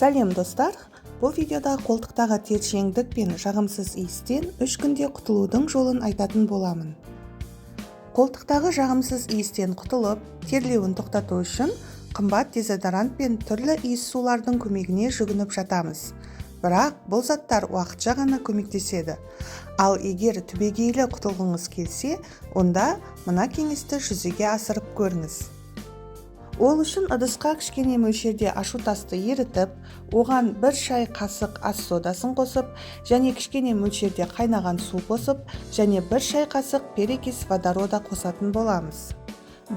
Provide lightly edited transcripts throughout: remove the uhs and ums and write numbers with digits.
Сәлем достар, бұл видеода қолтықтағы тершеңдік пен жағымсыз иістен 3 күнде құтылудың жолын айтатын боламын. Қолтықтағы жағымсыз иістен құтылып, терлеуін тоқтату үшін қымбат дезодорант пен түрлі иіс сулардың көмегіне жүгініп жатамыз. Бірақ бұл заттар уақытша ғана көмектеседі. Ал егер түбегейлі құтылғыңыз келсе, онда мына кеңесті жүзеге асырып көріңіз. Ол үшін ыдысқа кішкене мөлшерде ашутасты ерітіп, оған 1 шай қасық ас содасын қосып, және кішкене мөлшерде қайнаған су қосып, және 1 шай қасық перекис водорода қосатын боламыз.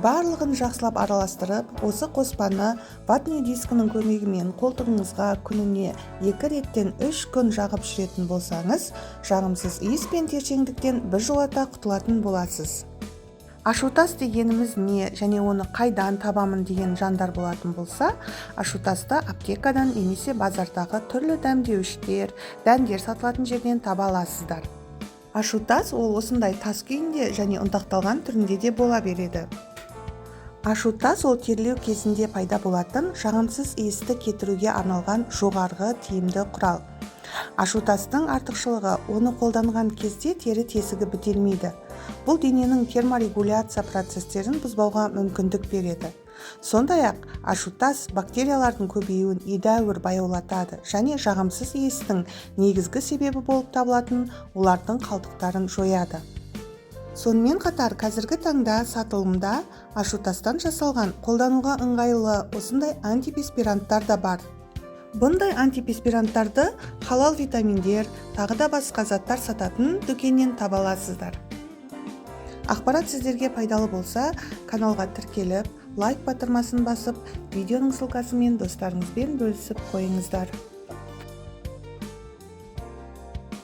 Барлығын жақсылап араластырып, осы қоспаны ватный дискінің көмегімен қолтығыңызға күніне 2 реттен 3 күн жағып жүретін болсаңыз, жағымсыз иіс пен тершеңдіктен біржолата құтылатын боласыз. Ашутас дегеніміз не және оны қайдан табамын деген жандар болатын болса, ашутасты аптекадан немесе базардағы түрлі дәмдеуіштер, дәндер сатылатын жерден таба аласыздар. Ашутас ол осындай тас күйінде және ұнтақталған түрінде де бола береді. Ашутас ол терлеу кезінде пайда болатын жағымсыз иісті кетіруге арналған жоғарғы тиімді құрал. Ашутастың артықшылығы оны қолданған кезде тері тесігі бітелмейді. Бұл дененің терморегуляция процестерін бұзбауға мүмкіндік береді. Сондай-ақ, ашутас бактериялардың көбеюін едәуір баяулатады және жағымсыз иістің негізгі себебі болып табылатын олардың қалдықтарын жояды. Сонымен қатар, қазіргі таңда сатылымда ашутастан жасалған қолдануға ыңғайлы осындай антиперспиранттар да бар. Бұндай антиперспиранттарды халал витаминдер, тағы да басқа заттар сататын дүкеннен таба аласыздар. Ақпарат сіздерге пайдалы болса, каналға тіркеліп, лайк батырмасын басып, видеоның ссылкасымен достарыңызбен бөлісіп қойыңыздар.